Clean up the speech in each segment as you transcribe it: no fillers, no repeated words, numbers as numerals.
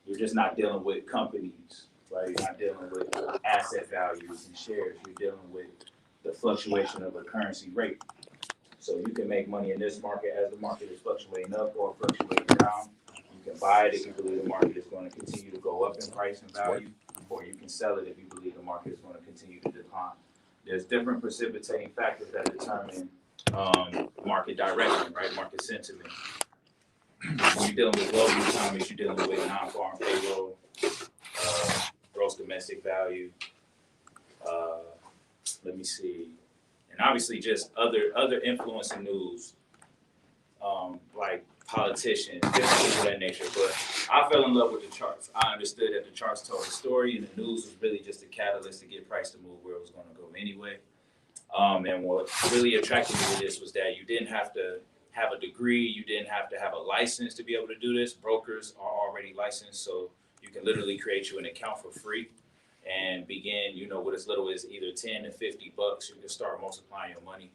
You're just not dealing with companies, right? You're not dealing with asset values and shares. You're dealing with the fluctuation of a currency rate. So you can make money in this market as the market is fluctuating up or fluctuating down. You can buy it if you believe the market is going to continue to go up in price and value, or you can sell it if you believe the market is going to continue to decline. There's different precipitating factors that determine market direction, right? Market sentiment. When you're dealing with global economies, you're dealing with non-farm payroll, gross domestic value. Let me see, and obviously just other influencing news, like politicians, different things of that nature. But I fell in love with the charts. I understood that the charts told a story, and the news was really just a catalyst to get price to move where it was going to go anyway. And what really attracted me to this was that you didn't have to have a degree, you didn't have to have a license to be able to do this. Brokers are already licensed, so you can literally create you an account for free and begin, with as little as either 10 to 50 bucks. You can start multiplying your money.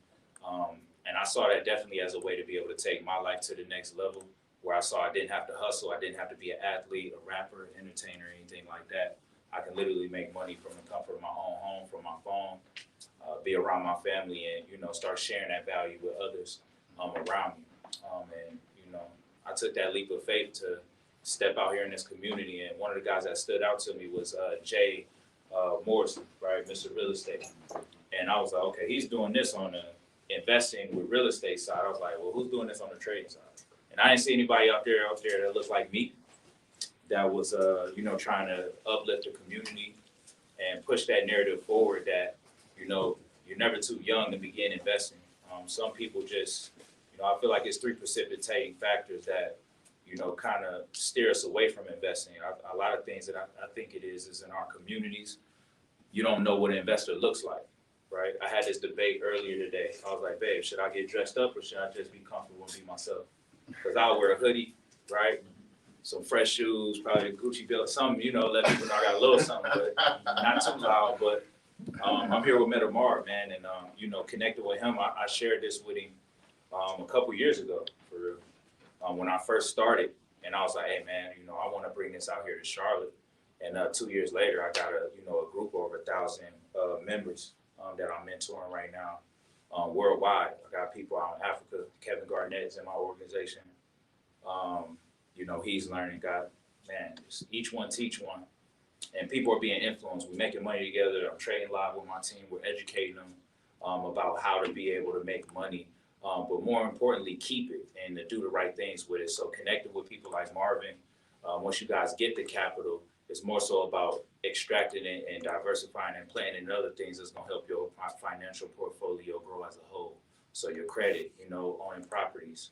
And I saw that definitely as a way to be able to take my life to the next level, where I saw I didn't have to hustle, I didn't have to be an athlete, a rapper, entertainer, anything like that. I can literally make money from the comfort of my own home, from my phone, be around my family, and start sharing that value with others around me. And I took that leap of faith to step out here in this community. And one of the guys that stood out to me was Jay Morrison, right, Mr. Real Estate. And I was like, okay, he's doing this on the investing with real estate side. I was like, well, who's doing this on the trading side? And I didn't see anybody out there that looked like me, that was trying to uplift the community and push that narrative forward that you're never too young to begin investing. Some people just I feel like it's three precipitating factors that kind of steer us away from investing. A lot of things that I think it is in our communities. You don't know what an investor looks like, right? I had this debate earlier today. I was like, babe, should I get dressed up or should I just be comfortable and be myself? Because I'll wear a hoodie, right? Some fresh shoes, probably a Gucci belt, something, let people know I got a little something, but not too loud. But I'm here with Meta Marv, man, and, connected with him. I shared this with him a couple years ago for real, when I first started. And I was like, hey, man, I want to bring this out here to Charlotte. And 2 years later, I got a group of over 1,000 members that I'm mentoring right now worldwide. I got people out in Africa. Kevin Garnett's in my organization. He's learning. Each one teach one. And people are being influenced. We're making money together. I'm trading live with my team. We're educating them about how to be able to make money. But more importantly, keep it and to do the right things with it. So connecting with people like Marvin, once you guys get the capital, it's more so about extracting it and diversifying and planning other things that's going to help your financial portfolio grow as a whole. So your credit, owning properties,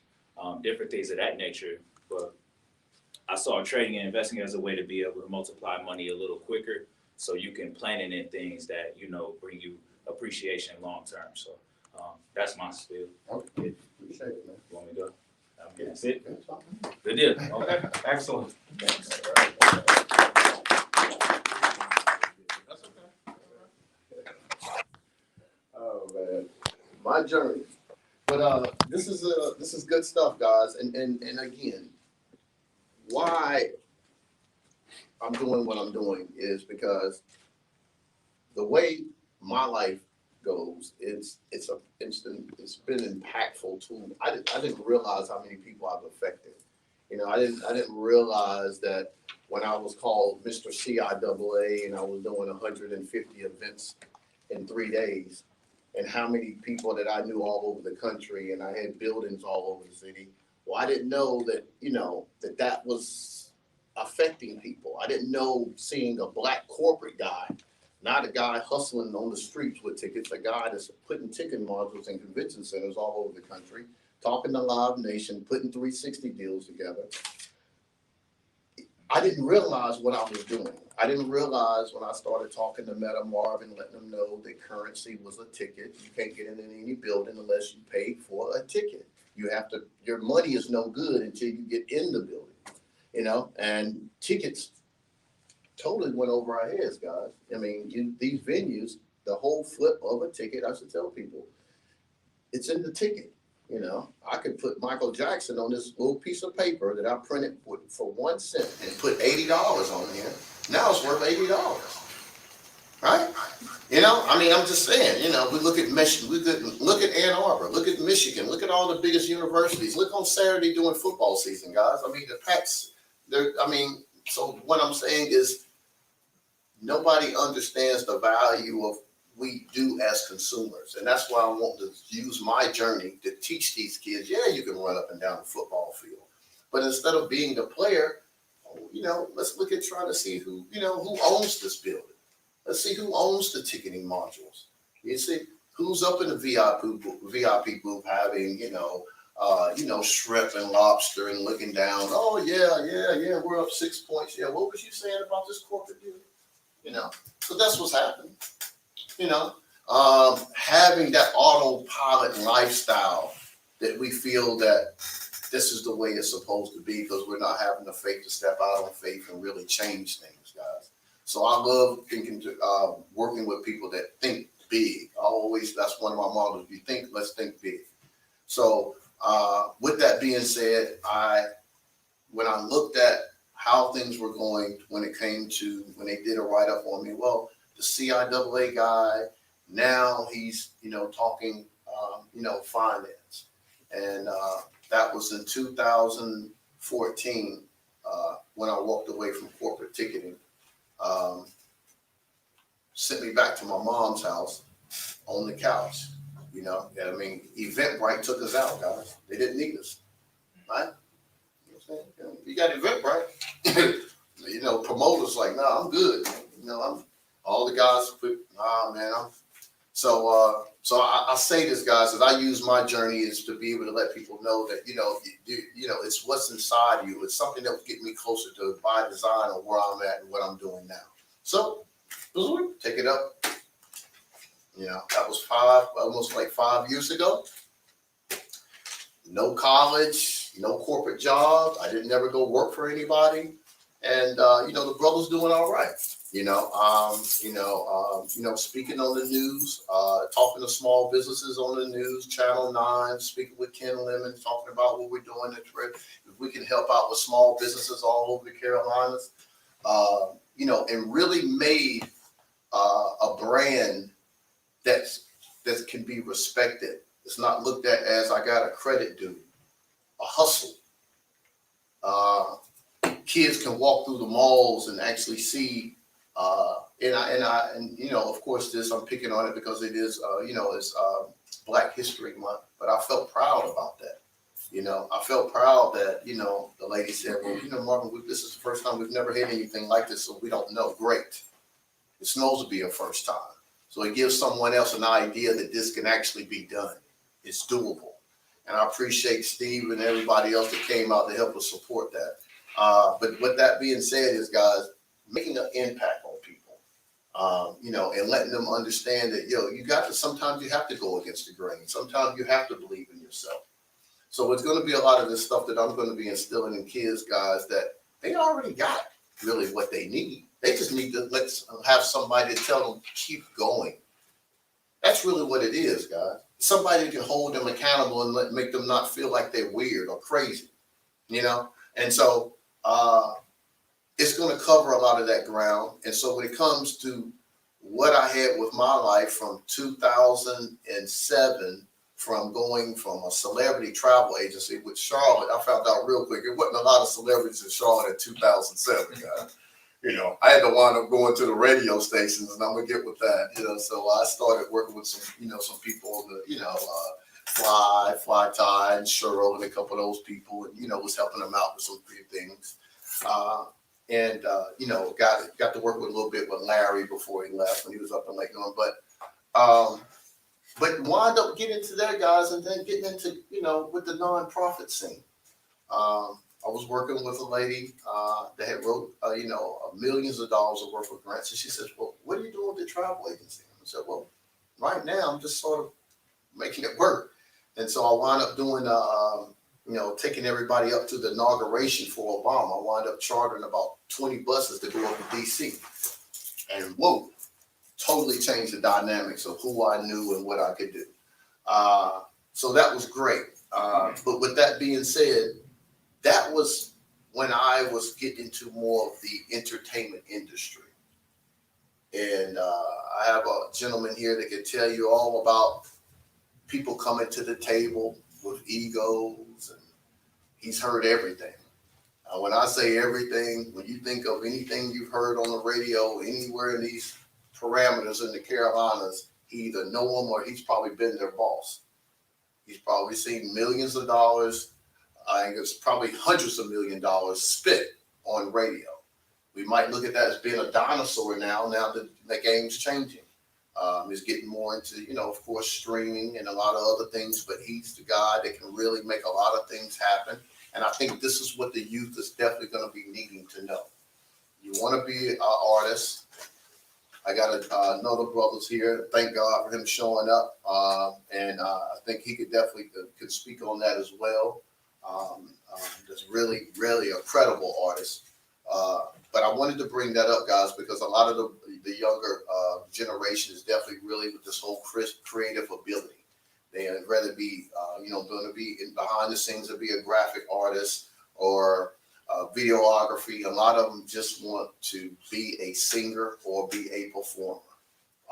different things of that nature. But I saw trading and investing as a way to be able to multiply money a little quicker, so you can plan it in things that, bring you appreciation long term. So that's my spiel. Okay, appreciate it, man. You want me to go? That's it? That's fine. Good deal. Okay, excellent. Thanks. That's okay. Oh man, my journey. But this is good stuff, guys. And again, why I'm doing what I'm doing is because the way my life goes, it's been impactful too. I didn't realize how many people I've affected. I didn't realize that when I was called Mr. CIAA and I was doing 150 events in 3 days, and how many people that I knew all over the country, and I had buildings all over the city. Well, I didn't know that, that was affecting people. I didn't know seeing a black corporate guy, not a guy hustling on the streets with tickets, a guy that's putting ticket modules in convention centers all over the country, talking to Live Nation, putting 360 deals together. I didn't realize what I was doing. I didn't realize when I started talking to Meta Marv and letting them know that currency was a ticket. You can't get into any building unless you paid for a ticket. Your money is no good until you get in the building, and tickets totally went over our heads, guys. I mean, these venues, the whole flip of a ticket, I should tell people, it's in the ticket. You know, I could put Michael Jackson on this little piece of paper that I printed for 1 cent and put $80 on here. Now it's worth $80, right? You know, I mean, I'm just saying, you know, we look at Michigan, look at Ann Arbor, look at Michigan, look at all the biggest universities. Look on Saturday during football season, guys. I mean, the Pats, so what I'm saying is nobody understands the value of we do as consumers. And that's why I want to use my journey to teach these kids, yeah, you can run up and down the football field. But instead of being the player, you know, let's look at trying to see who owns this building. Let's see who owns the ticketing modules. You see who's up in the VIP booth having, shrimp and lobster and looking down. Oh yeah, we're up 6 points. Yeah, what was you saying about this corporate deal? You know, so that's what's happening. You know, having that autopilot lifestyle that we feel that this is the way it's supposed to be because we're not having the faith to step out on faith and really change things, guys. So I love working with people that think big. That's one of my models. If you think, let's think big. So with that being said, when I looked at how things were going when they did a write-up on me, well, the CIAA guy, now he's, talking, finance. And that was in 2014 when I walked away from corporate ticketing. Sent me back to my mom's house on the couch. Eventbrite took us out, guys. They didn't need us, right? You know what I'm saying? You got Eventbrite. Promoters like, nah, I'm good. I'm all the guys quit. Nah, man. So I say this, guys, that I use my journey is to be able to let people know that, it's what's inside you. It's something that will get me closer to by design of where I'm at and what I'm doing now. So take it up. That was almost like 5 years ago. No college, no corporate job. I didn't ever go work for anybody. And, the brother's doing all right. Speaking on the news, talking to small businesses on the news, Channel 9, speaking with Ken Lemon, talking about what we're doing. If we can help out with small businesses all over the Carolinas, and really made a brand that can be respected. It's not looked at as I got a credit due, a hustle. Kids can walk through the malls and actually see, of course, I'm picking on it because it is, it's Black History Month, but I felt proud about that. I felt proud that, the lady said, well, Marvin, this is the first time we've never had anything like this, so we don't know. Great. It's supposed to be a first time. So it gives someone else an idea that this can actually be done. It's doable. And I appreciate Steve and everybody else that came out to help us support that. But with that being said is, guys, making an impact on people, and letting them understand that, sometimes you have to go against the grain. Sometimes you have to believe in yourself. So it's going to be a lot of this stuff that I'm going to be instilling in kids, guys, that they already got really what they need. They just need to have somebody to tell them, keep going. That's really what it is, guys. Somebody can hold them accountable and make them not feel like they're weird or crazy, And so it's going to cover a lot of that ground. And so when it comes to what I had with my life from 2007, from going from a celebrity travel agency with Charlotte, I found out real quick, it wasn't a lot of celebrities in Charlotte in 2007, guys. I had to wind up going to the radio stations, and I'm gonna get with that. So I started working with some people, Fly Tie and Cheryl and a couple of those people, and was helping them out with some few things. Got to work with a little bit with Larry before he left when he was up in Lake Norman. But wind up getting into that, guys, and then getting into with the nonprofit scene. I was working with a lady that had wrote, millions of dollars worth of grants. And she says, well, what are you doing with the travel agency? I said, well, right now I'm just sort of making it work. And so I wound up doing, taking everybody up to the inauguration for Obama. I wound up chartering about 20 buses to go up to D.C. And whoa, totally changed the dynamics of who I knew and what I could do. So that was great. But with that being said, that was when I was getting into more of the entertainment industry. And I have a gentleman here that can tell you all about people coming to the table with egos, and he's heard everything. When I say everything, when you think of anything you've heard on the radio, anywhere in these parameters in the Carolinas, he either know him or he's probably been their boss. He's probably seen millions of dollars. I think it's probably hundreds of $1,000,000 spent on radio. We might look at that as being a dinosaur now that the game's changing. He's getting more into, of course, streaming and a lot of other things, but he's the guy that can really make a lot of things happen. And I think this is what the youth is definitely going to be needing to know. You want to be an artist. I got another brother's here. Thank God for him showing up. And I think he could definitely could speak on that as well. Just really, really a credible artist. But I wanted to bring that up, guys, because a lot of the younger generation is definitely really with this whole creative ability. They'd rather be, going to be behind the scenes or be a graphic artist or videography. A lot of them just want to be a singer or be a performer.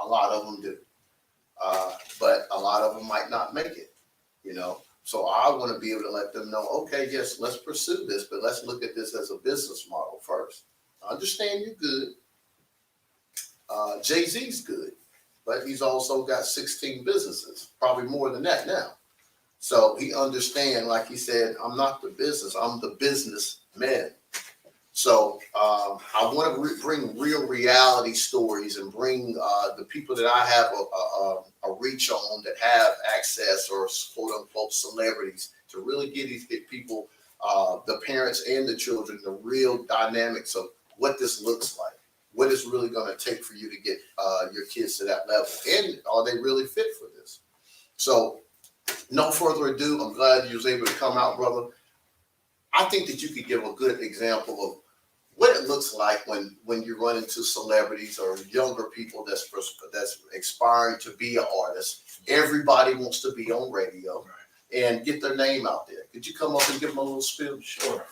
A lot of them do. But a lot of them might not make it, So I want to be able to let them know, okay, yes, let's pursue this, but let's look at this as a business model first. I understand you're good. Jay-Z's good, but he's also got 16 businesses, probably more than that now. So he understands, like he said, I'm not the business, I'm the businessman. So I want to bring real reality stories and bring the people that I have a reach on that have access or quote unquote celebrities to really get these people, the parents and the children, the real dynamics of what this looks like, what it's really going to take for you to get your kids to that level, and are they really fit for this? So no further ado, I'm glad you was able to come out, brother. I think that you could give a good example of what it looks like when you run into celebrities or younger people that's aspiring to be an artist. Everybody wants to be on radio and get their name out there. Could you come up and give them a little spiel? Sure.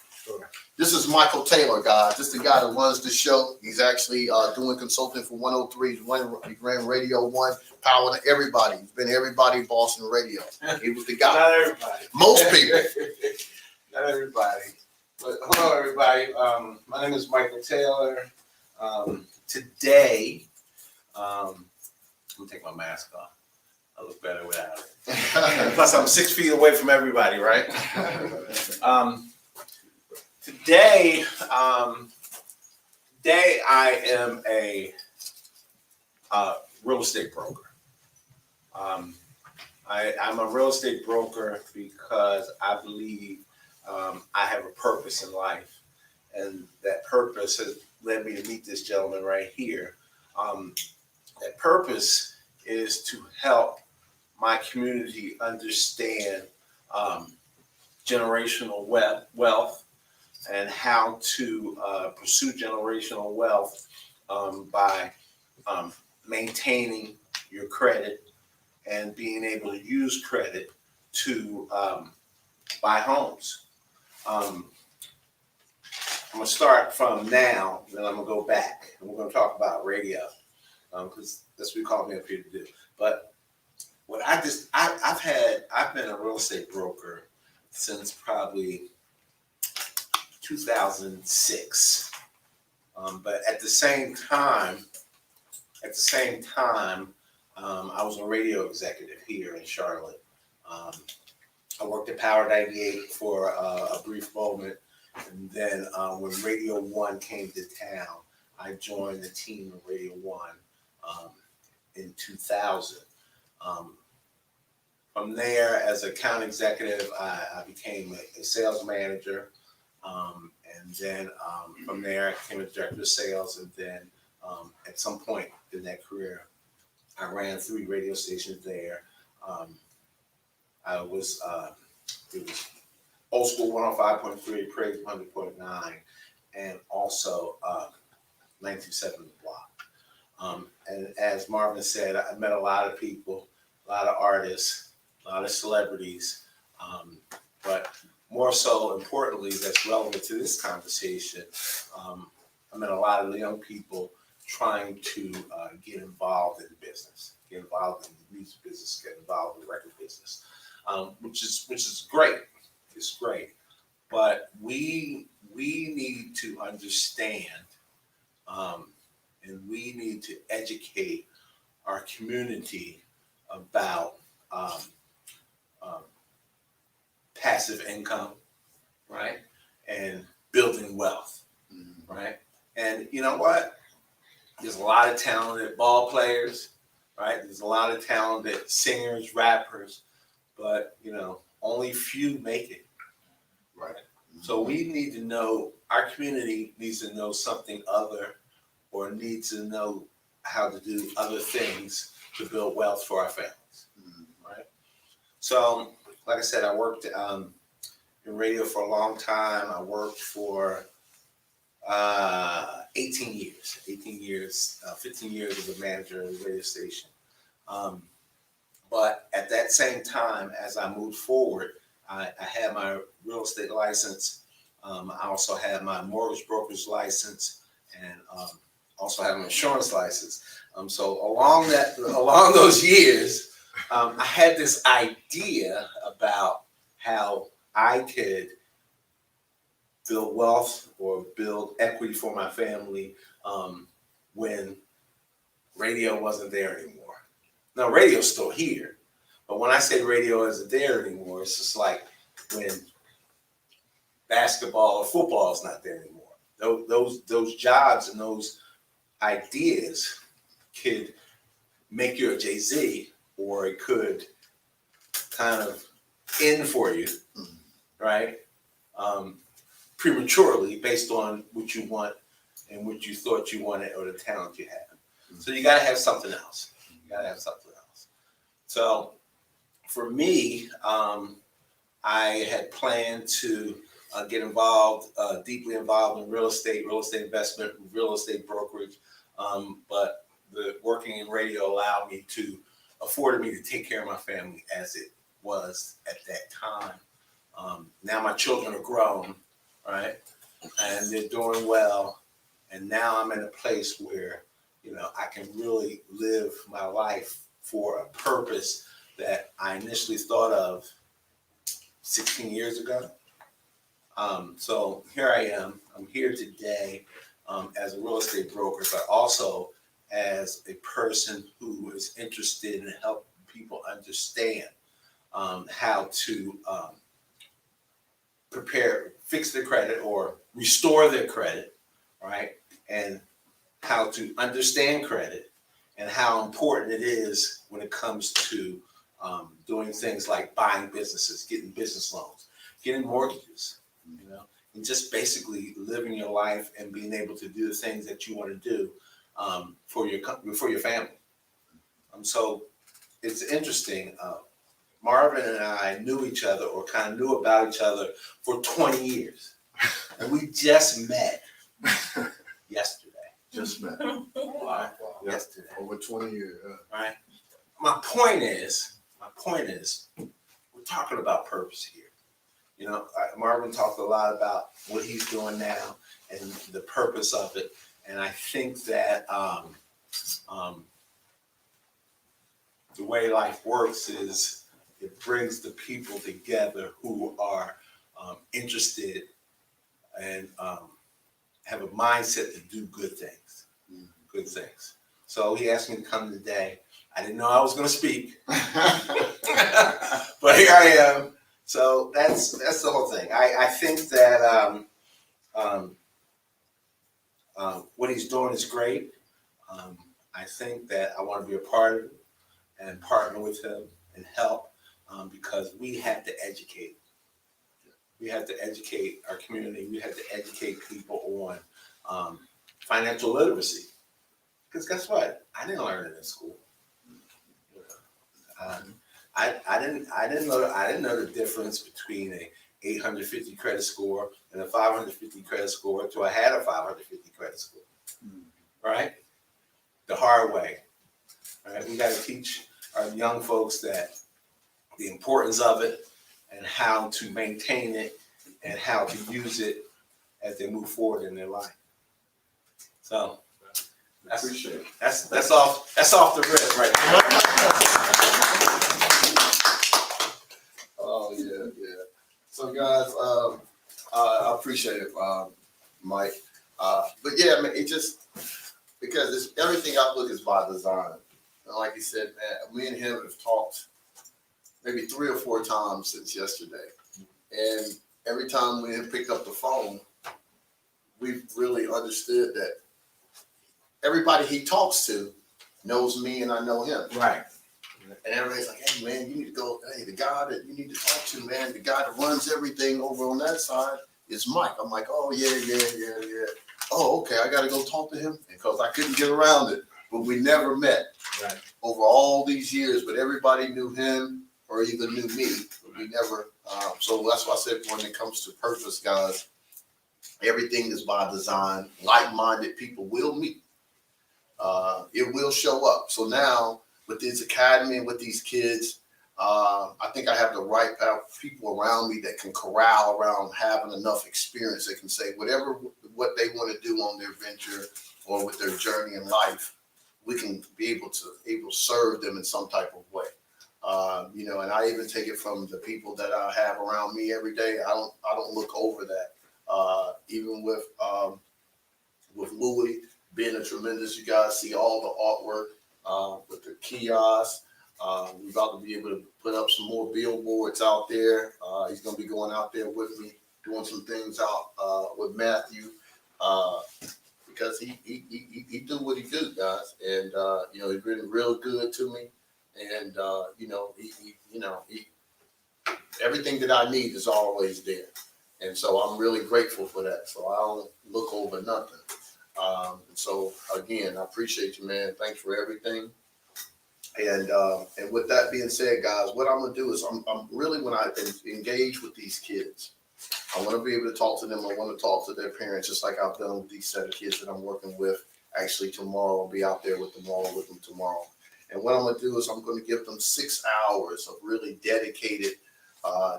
This is Michael Taylor, guys. This is the guy that runs the show. He's actually doing consulting for 103. He ran Radio 1, power to everybody. He's been everybody boss in radio. He was the guy. Not everybody. Most people. Not everybody. But hello, everybody. My name is Michael Taylor. Today, let me take my mask off. I look better without it. Plus, I'm 6 feet away from everybody, right? Today I am a real estate broker. I'm a real estate broker because I believe I have a purpose in life, and that purpose has led me to meet this gentleman right here. That purpose is to help my community understand generational wealth and how to pursue generational wealth by maintaining your credit and being able to use credit to buy homes. I'm going to start from now, then I'm going to go back, and we're going to talk about radio, because that's what you called me up here to do. But what I've been a real estate broker since probably 2006. But at the same time, I was a radio executive here in Charlotte. I worked at Power 98 for a brief moment, and then when Radio 1 came to town, I joined the team of Radio 1 in 2000. From there, as account executive, I became a sales manager, and then from there, I became a director of sales, and then at some point in that career, I ran 3 radio stations there. It was old school 105.3, Praise 100.9, and also 927 The Block. And as Marvin said, I met a lot of people, a lot of artists, a lot of celebrities, But more so importantly, that's relevant to this conversation, I met a lot of young people trying to get involved in business, get involved in the music business, get involved in the record business, which is great. It's great, but we need to understand, and we need to educate our community about passive income, right, and building wealth, right. And you know what? There's a lot of talented ball players, right? There's a lot of talented singers, rappers, but only few make it, right? So we need to know, our community needs to know something other, or needs to know how to do other things to build wealth for our families, right? So, like I said, I worked in radio for a long time. I worked for 18 years, 15 years as a manager at a radio station. But at that same time, as I moved forward, I had my real estate license. I also had my mortgage broker's license, and also have an insurance license. So along those years, I had this idea about how I could build wealth or build equity for my family when radio wasn't there anymore. Now, radio's still here, but when I say radio isn't there anymore, it's just like when basketball or football is not there anymore. Those jobs and those ideas could make you a Jay-Z, or it could kind of end for you, right? Prematurely, based on what you want and what you thought you wanted, or the talent you had. So you got to have something else. So for me, I had planned to get involved, deeply involved in real estate investment, real estate brokerage. But the working in radio afforded me to take care of my family as it was at that time. Now my children are grown, right? And they're doing well. And now I'm in a place where, I can really live my life for a purpose that I initially thought of 16 years ago. So here I am. I'm here today as a real estate broker, but also as a person who is interested in helping people understand how to fix their credit or restore their credit, right? And how to understand credit and how important it is when it comes to doing things like buying businesses, getting business loans, getting mortgages, and just basically living your life and being able to do the things that you want to do for your family. So it's interesting. Marvin and I knew each other, or kind of knew about each other, for 20 years. And we just met yesterday. Just met. Wow. Yesterday. Over 20 years. Right? My point is, we're talking about purpose here. Marvin talked a lot about what he's doing now and the purpose of it. And I think that the way life works is it brings the people together who are interested and have a mindset to do good things. So he asked me to come today. I didn't know I was going to speak, but here I am. So that's the whole thing. I think that what he's doing is great. I think that I want to be a part of it and partner with him and help because we have to educate. We have to educate our community. We have to educate people on financial literacy. Because guess what? I didn't learn it in school. I didn't know the difference between a 850 credit score and a 550 credit score until I had a 550 credit score. Right? The hard way. Right? We got to teach our young folks that the importance of it, and how to maintain it and how to use it as they move forward in their life. So Appreciate it. that's off the rip right now. Oh yeah. So guys, I appreciate it, Mike. But yeah, man, it just because it's everything I look is by design. And like you said, man, me and him have talked maybe 3 or 4 times since yesterday, and every time we have picked up the phone, we've really understood that everybody he talks to knows me and I know him. Right. And everybody's like, hey man, you need to go, hey, the guy that you need to talk to, man, the guy that runs everything over on that side is Mike. I'm like, oh yeah. Oh, okay, I gotta go talk to him because I couldn't get around it. But we never met over all these years, but everybody knew him or even knew me, but we never, so that's why I said when it comes to purpose, guys, everything is by design. Like-minded people will meet. It will show up. So now with this academy and with these kids, I think I have the right people around me that can corral around having enough experience. They can say what they want to do on their venture or with their journey in life, we can be able to serve them in some type of way. And I even take it from the people that I have around me every day. I don't look over that. Even with Louis being a tremendous, you guys see all the artwork with the kiosks. We're about to be able to put up some more billboards out there. He's going to be going out there with me, doing some things out with Matthew, because he do what he do, guys, and he's been real good to me, and he everything that I need is always there, and so I'm really grateful for that. So I don't look over nothing. So again, I appreciate you, man. Thanks for everything. And with that being said, guys, what I'm gonna do is I'm really, when I engage with these kids, I want to be able to talk to them. I want to talk to their parents, just like I've done with these set of kids that I'm working with. Actually, tomorrow I'll be out there with them tomorrow. And what I'm gonna do is I'm going to give them 6 hours of really dedicated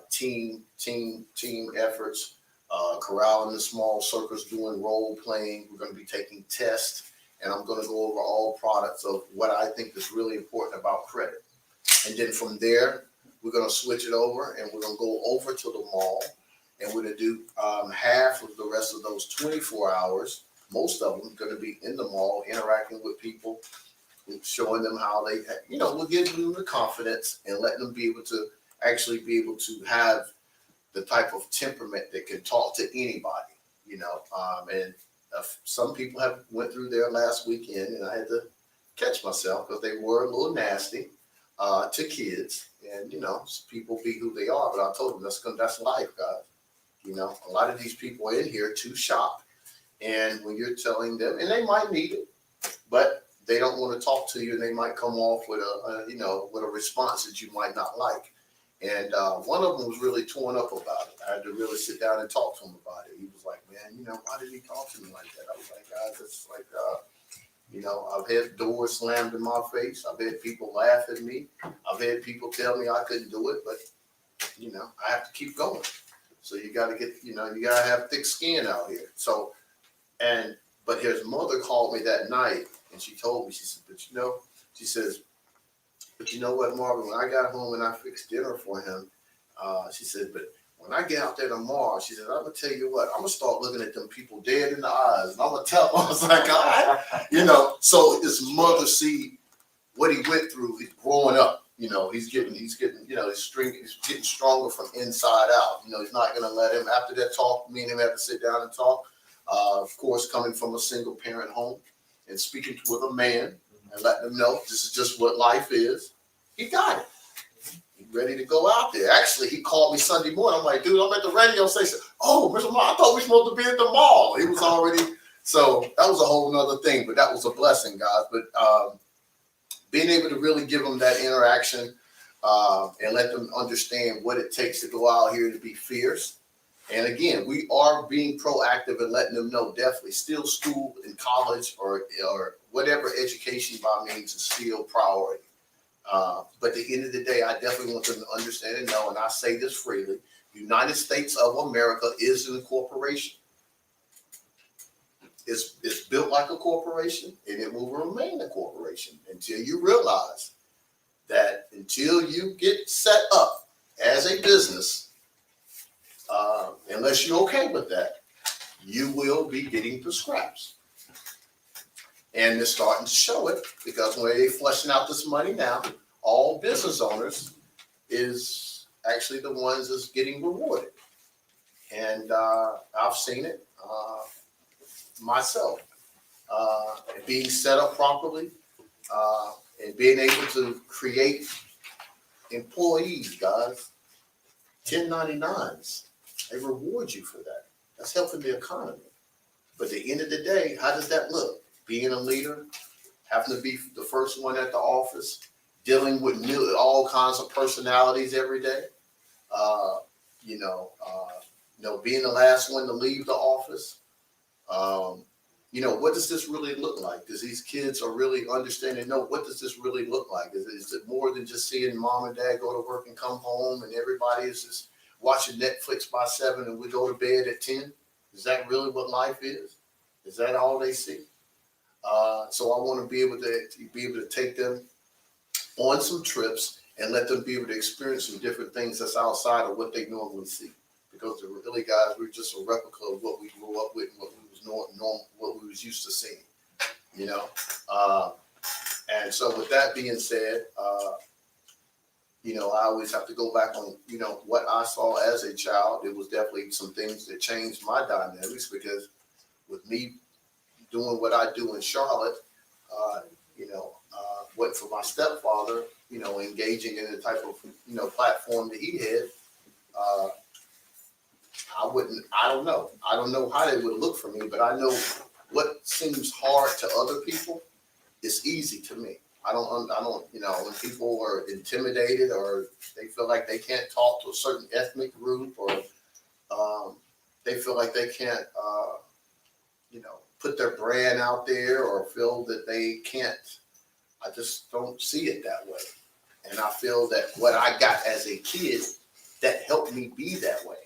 team efforts, corralling the small circles, doing role playing. We're going to be taking tests. And I'm going to go over all products of what I think is really important about credit. And then from there, we're going to switch it over and we're going to go over to the mall. And we're going to do half of the rest of those 24 hours. Most of them are going to be in the mall, interacting with people, showing them how they, we're giving them the confidence and letting them be able to actually be able to have the type of temperament that can talk to anybody, and some people have went through there last weekend, and I had to catch myself because they were a little nasty to kids, and people be who they are. But I told them that's life, guys. A lot of these people are in here to shop, and when you're telling them, and they might need it, but they don't want to talk to you, and they might come off with with a response that you might not like. And one of them was really torn up about it. I had to really sit down and talk to him about it. He was like, man, why did he talk to me like that? I was like, guys, it's like, I've had doors slammed in my face. I've had people laugh at me. I've had people tell me I couldn't do it, but, I have to keep going. So you got to get, you got to have thick skin out here. So, but his mother called me that night and she told me, she said, she says, but you know what, Marvin, when I got home and I fixed dinner for him, she said, but when I get out there tomorrow, she said, I'm going to tell you what, I'm going to start looking at them people dead in the eyes. And I'm going to tell them, I was like, all right. So his mother see what he went through growing up. He's getting, he's getting stronger from inside out. He's not going to let him, after that talk, me and him have to sit down and talk. Of course, coming from a single parent home and speaking with a man, and letting them know this is just what life is. He got it. He's ready to go out there. Actually, he called me Sunday morning. I'm like, dude, I'm at the radio station. Oh, Mr. Mall, I thought we were supposed to be at the mall. He was already, so that was a whole nother thing, but that was a blessing, guys. But being able to really give them that interaction and let them understand what it takes to go out here to be fierce. And again, we are being proactive and letting them know definitely still school and college or whatever education by means is still priority. But at the end of the day, I definitely want them to understand and know, and I say this freely, United States of America is a corporation. It's built like a corporation, and it will remain a corporation until you realize that until you get set up as a business, unless you're okay with that, you will be getting the scraps. And they're starting to show it because when they're flushing out this money now, all business owners is actually the ones that's getting rewarded. And I've seen it myself. Being set up properly and being able to create employees, guys, 1099s, they reward you for that. That's helping the economy. But at the end of the day, how does that look? Being a leader, having to be the first one at the office, dealing with all kinds of personalities every day, being the last one to leave the office. What does this really look like? Does these kids are really understanding? No, what does this really look like? Is it more than just seeing mom and dad go to work and come home and everybody is just watching Netflix by 7 and we go to bed at 10? Is that really what life is? Is that all they see? So I want to be able to take them on some trips and let them be able to experience some different things that's outside of what they normally see. Because really, guys, we're just a replica of what we grew up with, and what we was normal, what we was used to seeing. And so with that being said, I always have to go back on, what I saw as a child. It was definitely some things that changed my dynamics because with me doing what I do in Charlotte, what for my stepfather, engaging in the type of, platform that he had, I don't know. I don't know how they would look for me, but I know what seems hard to other people is easy to me. I don't, when people are intimidated or they feel like they can't talk to a certain ethnic group or they feel like they can't, put their brand out there or feel that they can't, I just don't see it that way. And I feel that what I got as a kid, that helped me be that way.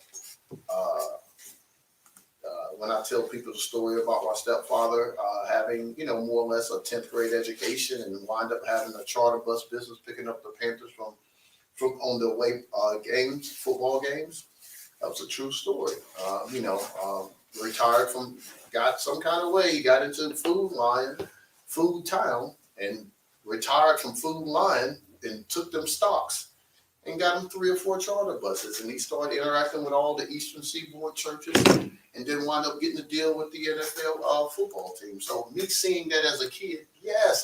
When I tell people the story about my stepfather having, more or less a 10th grade education and wind up having a charter bus business picking up the Panthers from on the away football games, that was a true story. Retired from, got some kind of way, he got into Food Town, and retired from Food Lion and took them stocks and got him 3 or 4 charter buses. And he started interacting with all the Eastern Seaboard churches and then wound up getting a deal with the NFL football team. So me seeing that as a kid, yes,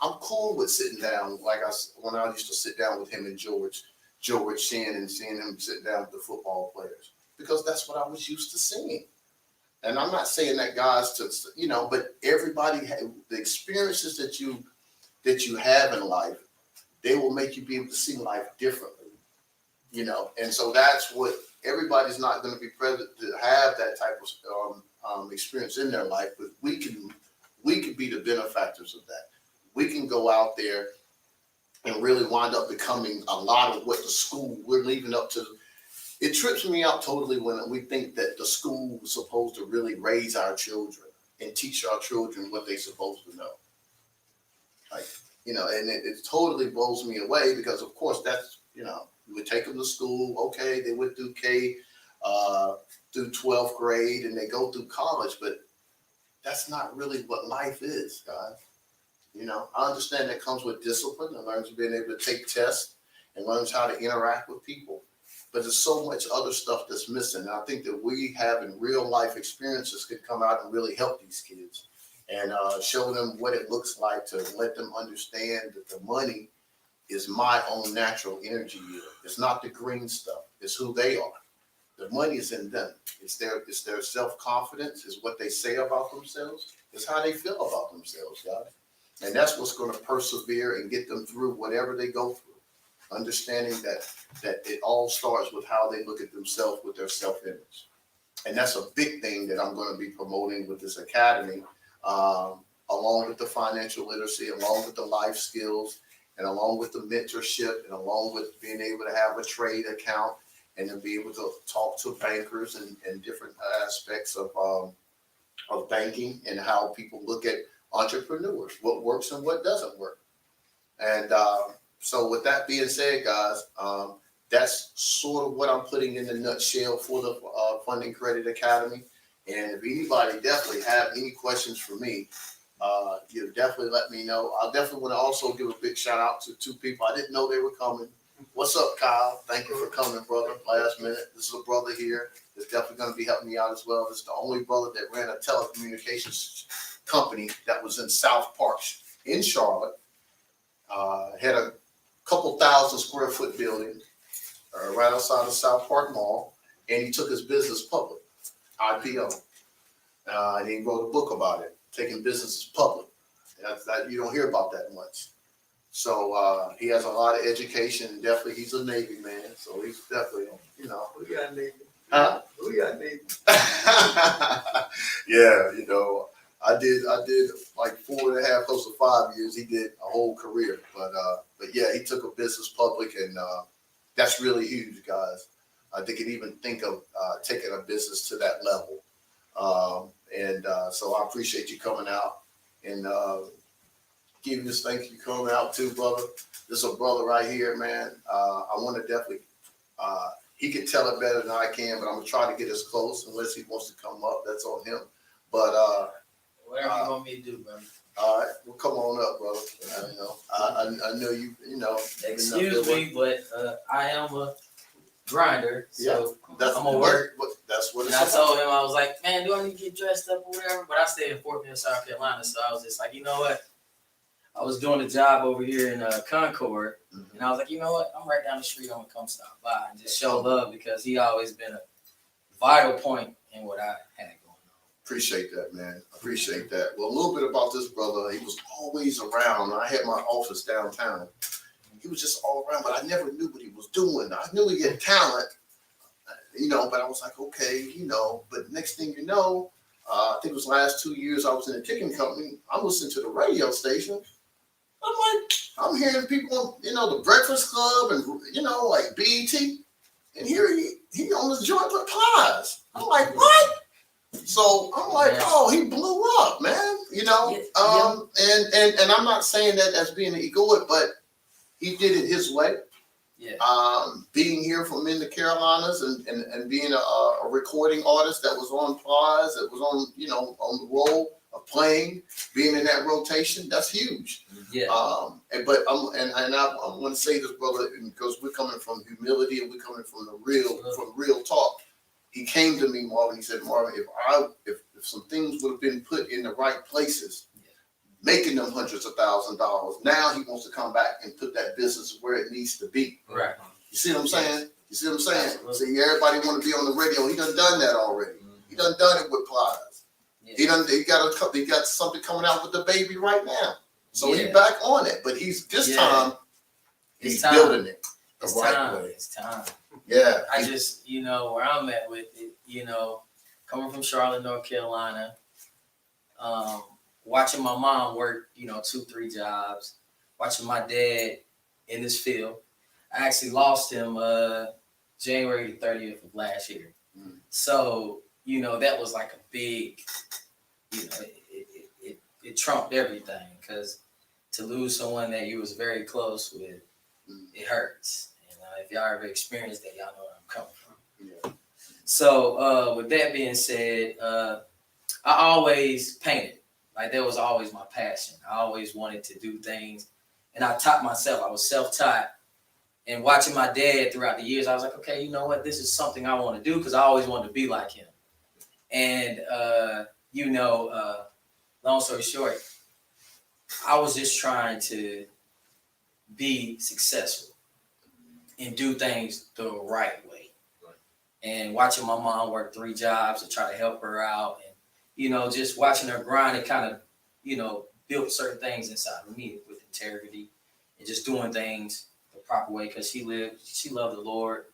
I'm cool with sitting down when I used to sit down with him and George Shen and seeing him sit down with the football players because that's what I was used to seeing. And I'm not saying that guys but everybody, the experiences that you have in life, they will make you be able to see life differently, and so that's what everybody's not going to be present to have that type of experience in their life, but we can be the benefactors of that. We can go out there and really wind up becoming a lot of what the school we're leaving up to. It trips me out totally when we think that the school was supposed to really raise our children and teach our children what they're supposed to know. And it totally blows me away because, of course, that's, you would take them to school. Okay, they went through through 12th grade and they go through college, but that's not really what life is, guys. I understand that comes with discipline and learns being able to take tests and learns how to interact with people. But there's so much other stuff that's missing. And I think that we having real life experiences could come out and really help these kids and show them what it looks like to let them understand that the money is my own natural energy yield. It's not the green stuff. It's who they are. The money is in them. It's their self-confidence, is what they say about themselves. It's how they feel about themselves, guys. And that's what's going to persevere and get them through whatever they go through. Understanding that it all starts with how they look at themselves with their self-image. And that's a big thing that I'm going to be promoting with this academy, along with the financial literacy, along with the life skills, and along with the mentorship, and along with being able to have a trade account, and then be able to talk to bankers and different aspects of banking and how people look at entrepreneurs, what works and what doesn't work. And so with that being said, guys, that's sort of what I'm putting in a nutshell for the Funding Credit Academy. And if anybody definitely have any questions for me, you definitely let me know. I'll definitely want to also give a big shout out to two people. I didn't know they were coming. What's up, Kyle? Thank you for coming, brother. Last minute. This is a brother here that's definitely going to be helping me out as well. This is the only brother that ran a telecommunications company that was in South Park in Charlotte. Had a couple 1,000-square-foot building right outside of South Park Mall, and he took his business public, IPO. And he wrote a book about it, taking businesses public. That you don't hear about that much. So he has a lot of education, and definitely he's a Navy man. So he's definitely, Who got Navy? Huh? Who got Navy? Yeah, I did like 4.5, close to 5 years. He did a whole career, but yeah, he took a business public, and that's really huge, guys. They could even think of taking a business to that level. So I appreciate you coming out, and give you this thank you coming out too, brother. This is a brother right here, man. I want to definitely, he can tell it better than I can, but I'm gonna try to get as close unless he wants to come up. That's on him. But Whatever you want me to do, brother. all right, well, come on up, brother. I know you know. Excuse me, but I am a grinder, so That's I'm gonna work. That's what And it's I about. told him, I was like, man, do I need to get dressed up or whatever? But I stay in Fort Mill, South Carolina, so I was just like, you know what? I was doing a job over here in Concord, and I was like, you know what? I'm right down the street. I'm gonna come stop by and just show love because he always been a vital point in what I had going on. Appreciate that, man. Appreciate that. Well, a little bit about this brother. He was always around. I had my office downtown. He was just all around, but I never knew what he was doing. I knew he had talent, but I was like, okay, but next thing you know, I think it was the last 2 years I was in a ticketing company. I'm listening to the radio station. I'm hearing people on, the Breakfast Club and, like BET. And here he on his joint with Plies. I'm like, what? So I'm like, oh, he blew up, man. And I'm not saying that as being an egoist, but he did it his way. Yeah. Being here from in the Carolinas and being a recording artist that was on Plies, that was on the roll of playing, being in that rotation, that's huge. Yeah. I want to say this, brother, because we're coming from humility and we're coming from real talk. He came to me, Marvin. He said, Marvin, if some things would have been put in the right places, making them hundreds of $1,000s, now he wants to come back and put that business where it needs to be. Right. You see what I'm saying? You see what I'm saying? Absolutely. See, everybody want to be on the radio. He done that already. He done it with Plies. Yeah. He got something coming out with the baby right now. So he's Yeah. back on it. But he's building it the right way. It's time. Yeah. I just, where I'm at with it, coming from Charlotte, North Carolina, watching my mom work, 2-3 jobs, watching my dad in this field. I actually lost him January 30th of last year. Mm. So, that was like a big, it trumped everything because to lose someone that you was very close with, it hurts. If y'all ever experienced that, y'all know where I'm coming from. Yeah. So with that being said, I always painted. Like that was always my passion. I always wanted to do things. And I taught myself. I was self-taught. And watching my dad throughout the years, I was like, okay, you know what? This is something I want to do because I always wanted to be like him. And, long story short, I was just trying to be successful and do things the right way. Right. And watching my mom work 3 jobs to try to help her out and, just watching her grind, it kind of, built certain things inside of me with integrity and just doing things the proper way because she loved the Lord.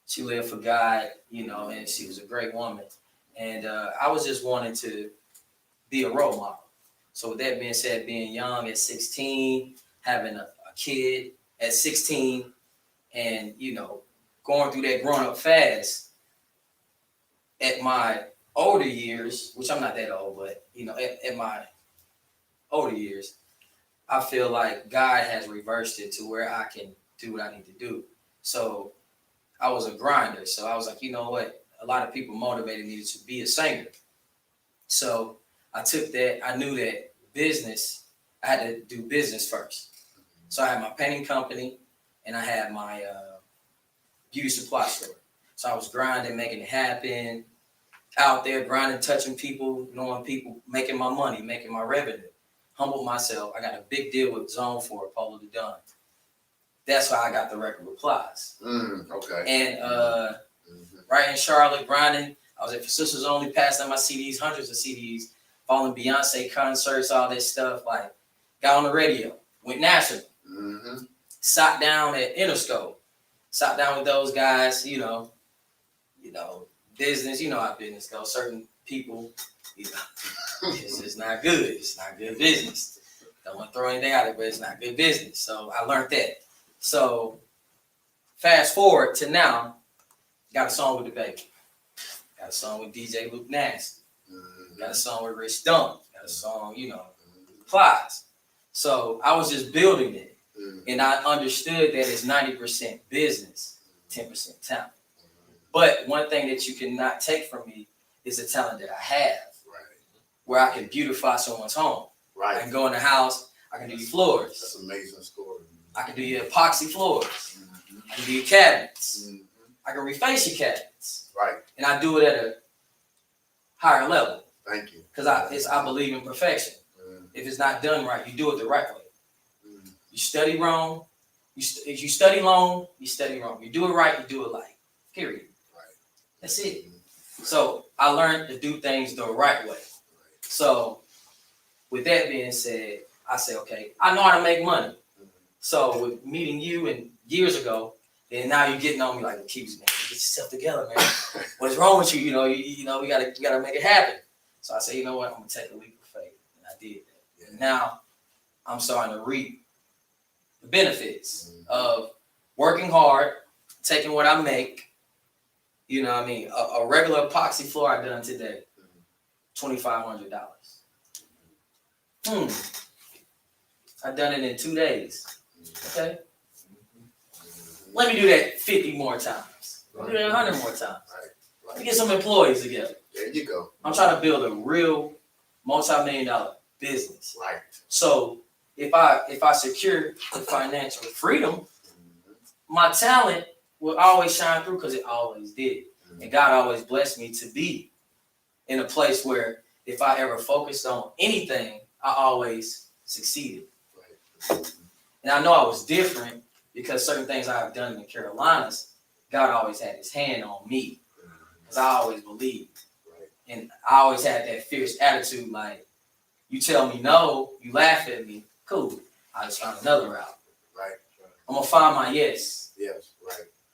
She lived for God, and she was a great woman. And I was just wanting to be a role model. So with that being said, being young at 16, having a kid at 16 and, you know, going through that growing up fast at my older years, which I'm not that old, but, you know, at my older years, I feel like God has reversed it to where I can do what I need to do. So I was a grinder. So I was like, you know what? A lot of people motivated me to be a singer. So I took that. I knew that business, I had to do business first. So I had my painting company and I had my beauty supply store. So I was grinding, making it happen, out there grinding, touching people, knowing people, making my money, making my revenue. Humbled myself. I got a big deal with Zone 4, Polo the Don. That's why I got the record replies. Okay. And right in Charlotte, grinding. I was at For Sisters Only, passing my CDs, hundreds of CDs, following Beyonce concerts, all this stuff. Like, got on the radio, went national. Sat down at Interscope. Sat down with those guys, you know, business, you know how business goes. Certain people, you know, it's just not good. It's not good business. Don't want to throw anything out there, but it's not good business. So I learned that. So fast forward to now, got a song with the baby. Got a song with DJ Luke Nasty. Got a song with Rich Dump. Got a song, you know, Plies. So I was just building it. And I understood that it's 90% business, 10% talent. But one thing that you cannot take from me is the talent that I have. Where I can beautify someone's home. I can go in the house, I can do your floors. That's an amazing story. I can do your epoxy floors. I can do your cabinets. I can reface your cabinets. And I do it at a higher level. Thank you. Because I believe in perfection. If it's not done right, you do it the right way. You study wrong. If you study long, you study wrong. You do it right, you do it right. Period. That's it. So I learned to do things the right way. So with that being said, I say, okay, I know how to make money. So with meeting you and years ago, and now you're getting on me like, Keys, man, get yourself together, man. What's wrong with you? You know, we gotta make it happen. So I say, you know what, I'm gonna take a leap of faith. And I did that. And now I'm starting to reap the benefits of working hard, taking what I make. You know what I mean? A regular epoxy floor I done today, $2,500. I done it in 2 days. Okay. Let me do that 50 more times. Let me do that 100 more times. Let me get some employees together. There you go. I'm trying to build a real multi-million-dollar business. So if I secure the financial freedom, my talent will always shine through because it always did. And God always blessed me to be in a place where if I ever focused on anything, I always succeeded. And I know I was different because certain things I've done in the Carolinas, God always had his hand on me because I always believed. And I always had that fierce attitude like, you tell me no, you laugh at me, cool. I just found another route. I'm going to find my yes.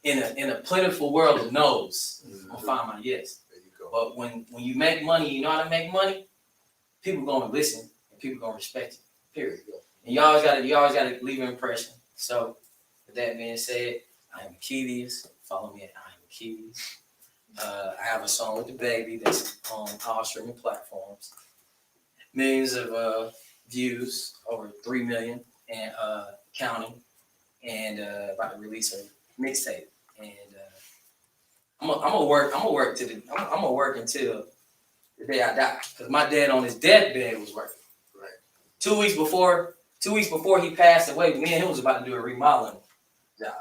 In a plentiful world of no's, I'm going to find my yes. But when you make money, you know how to make money, people are going to listen and people are going to respect you, period. And you always got to leave an impression. So with that being said, I am Achilles. Follow me at I am Achilles. I have a song with the baby that's on all streaming platforms. Millions of views, over 3 million and counting, and about to release a mixtape. And I'm gonna work until the day I die. Because my dad on his deathbed was working. 2 weeks before he passed away, me and him was about to do a remodeling job.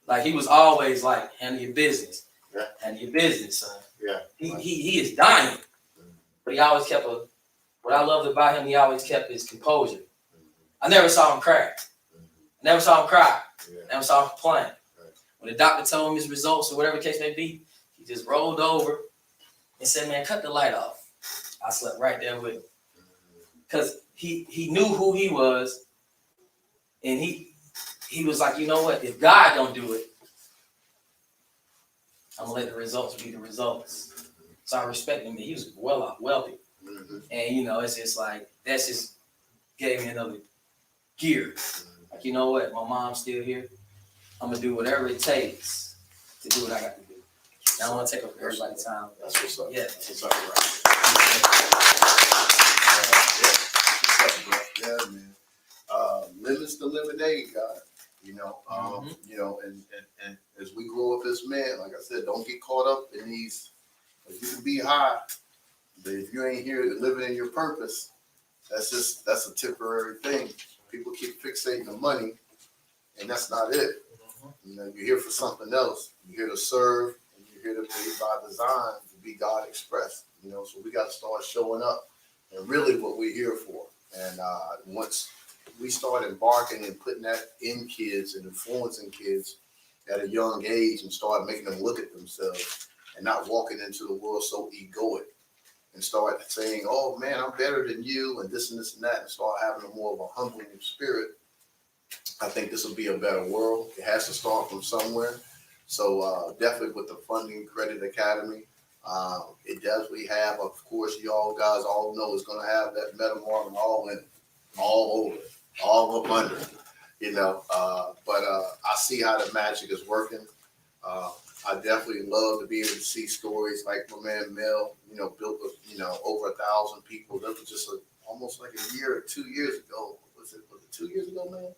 Like he was always like, handle your business. Handle your business, son. He is dying. But he always kept what I loved about him, he always kept his composure. I never saw him cry. Never saw him cry. Never saw him complain. When the doctor told him his results or whatever the case may be, he just rolled over and said, man, cut the light off. I slept right there with him. Because he knew who he was. And he was like, you know what? If God don't do it, I'm going to let the results be the results. So I respect him. He was well off, wealthy. And, you know, it's just like, that's just gave me another gear. Like, you know what? My mom's still here. I'm gonna do whatever it takes to do what I got to do. I don't want to take up everybody's time. That's what's up. Yeah. That's what's up, right? Yeah, man. Limits the lemonade, God. You know, you know, and as we grow up as men, like I said, don't get caught up in these. You can be high, but if you ain't here living in your purpose, that's a temporary thing. People keep fixating the money, and that's not it. You know, you're here for something else. You're here to serve, and you're here to be by design to be God expressed. You know, so we got to start showing up and really what we're here for. And once we start embarking and putting that in kids and influencing kids at a young age and start making them look at themselves and not walking into the world so egoic and start saying, oh man, I'm better than you and this and that, and start having a more of a humbling spirit, I think this will be a better world. It has to start from somewhere. So definitely with the Funding Credit Academy, it does. We have, of course, y'all guys all know it's going to have that metamark all in it, all over it, all up under it, you know. But I see how the magic is working. I definitely love to be able to see stories like my man Mel, you know, built with, you know, over 1,000 people. That was just almost like a year or 2 years ago. Was it 2 years ago, man?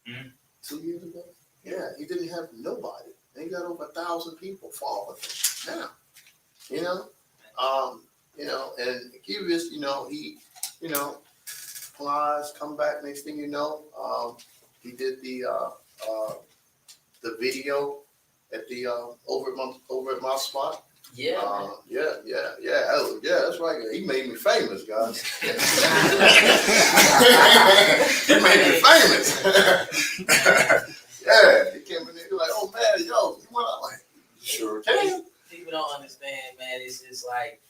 Mm-hmm. 2 years ago? Yeah, he didn't have nobody. And he got over 1,000 people following him now. You know, and Curious, you know, he, you know, flies, come back. Next thing you know, he did the video at the over at my spot. Yeah. Yeah, that's right. He made me famous, guys. He made me famous. Yeah, he came in there like, oh man, yo, you want to like, sure can. People don't understand, man. It's just like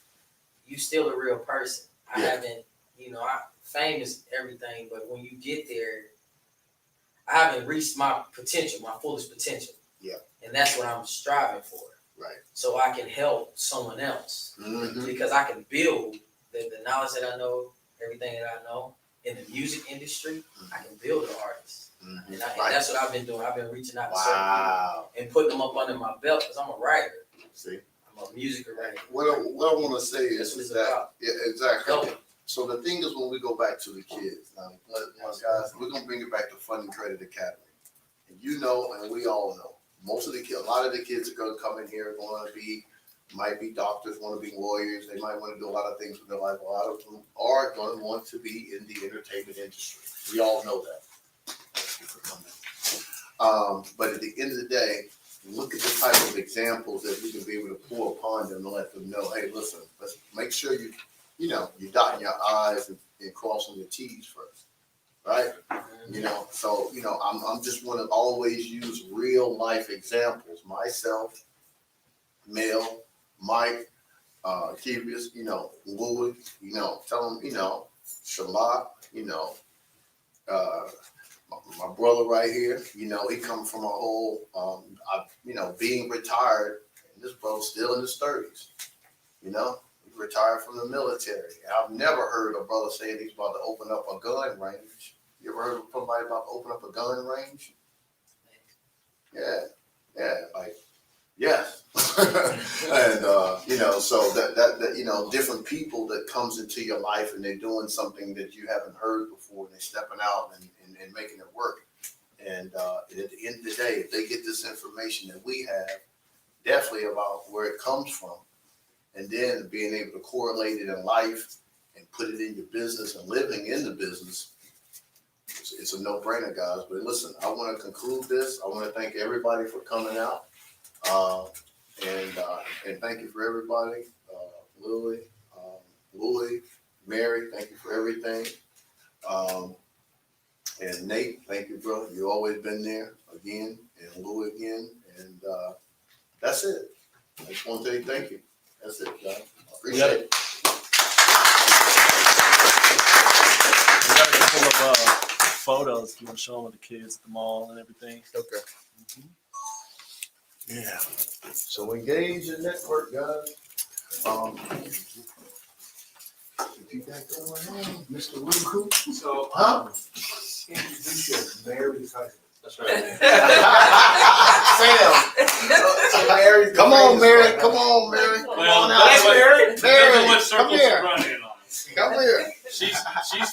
you still a real person. I haven't, you know, fame is everything, but when you get there, I haven't reached my potential, my fullest potential. Yeah. And that's what I'm striving for. Right. So I can help someone else because I can build the knowledge that I know, everything that I know in the music industry. I can build an artist. And that's what I've been doing. I've been reaching out to certain people and putting them up under my belt because I'm a writer. See, I'm a music writer. what I want to say is that about. Yeah, exactly. Helping. So the thing is, when we go back to the kids, now, guys, we're gonna bring it back to Funding Credit Academy, and you know, and we all know, most of the kids, a lot of the kids are gonna come in here, might be doctors, want to be lawyers, they might want to do a lot of things with their life. A lot of them are going to want to be in the entertainment industry. We all know that. Thank you for coming. But at the end of the day, look at the type of examples that we can be able to pour upon them and let them know, hey, listen, let's make sure you're dotting your I's and crossing your T's first, right? You know, so, you know, I'm just want to always use real life examples. Myself, Mel, Mike, Kevius, you know, Louis, you know, tell them, you know, Shalak, you know, my brother right here, you know, he come from a whole, you know, being retired, and this brother's still in his 30s, you know, he retired from the military. I've never heard a brother saying he's about to open up a gun range. You ever heard of somebody about to open up a gun range? Yeah, like, yes. And, you know, so that, you know, different people that comes into your life and they're doing something that you haven't heard before and they're stepping out and making it work. And at the end of the day, if they get this information that we have, definitely about where it comes from, and then being able to correlate it in life and put it in your business and living in the business, it's a no-brainer, guys. But listen, I want to conclude this. I want to thank everybody for coming out. And thank you for everybody. Louis, Mary, thank you for everything. And Nate, thank you, bro. You've always been there again, and Louis again. And that's it. I just want to tell you thank you. That's it, guys. I appreciate it. We got a couple of photos if you want to show them with the kids at the mall and everything. Okay. Yeah. So engage and network, guys. If you got going on, Mr. Luku. So, Huh? we That's right. Sam. Mary's Come on, Mary's Mary. Come on, Mary. Come Well, on that's out. what- Mary. Depends Mary. on what Come circles you here. run in on. Come here. She's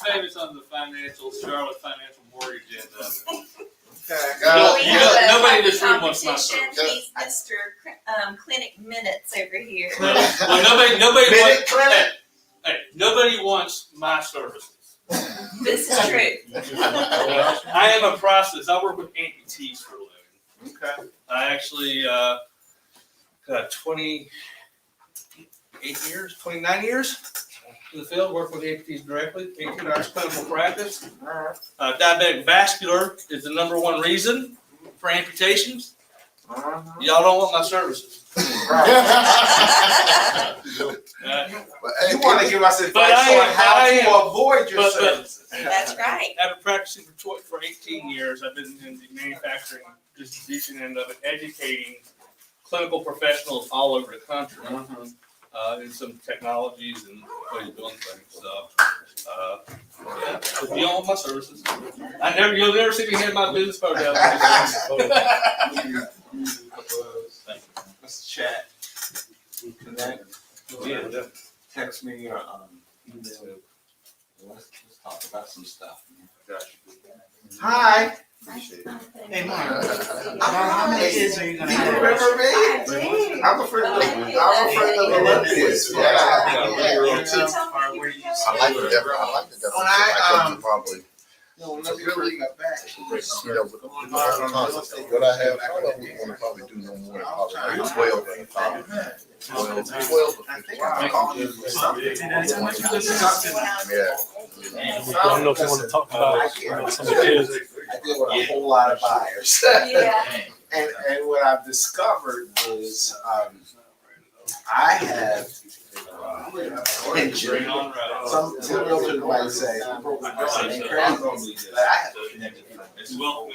famous on the Charlotte Financial Mortgage and, God, You know, nobody in this room wants my competition. service. He's Mr. Clinic Minutes over here. well, nobody Minute wants, Clinic. hey, nobody wants my services. This is true. I am a process, I work with amputees for a living. Okay. I actually, got 28 years, 29 years in the field, work with amputees directly, 18 hours clinical practice. Diabetic vascular is the number 1 reason for amputations. Y'all don't want my services. You want to give us advice But I on how am- to avoid your but- services. That's right. I've been practicing for 18 years. I've been in the manufacturing distribution end of it, educating clinical professionals all over the country in some technologies and ways of doing things. So, yeah, if you don't want my services, you'll never see me hand my business card down. Let's chat. Connect. Yeah. Text me or email. Let's talk about some stuff. Hi. Hey, How many kids are you gonna have? Remember me? I do. I'm a friend of Olympia's. Yeah. I like the devil. I like the devil. When I could probably, No, let me bring it back. you know, with what I have, I probably want to probably do no more than probably like 12 at a time. 12 or I think 15. I'm calling you for something. Yeah. I don't know if you want to talk about some of the kids. I deal with a whole lot of buyers. Yeah. And what I've discovered is, I have pension. Some realtors might say, I'm crazy, but I have connected. Well,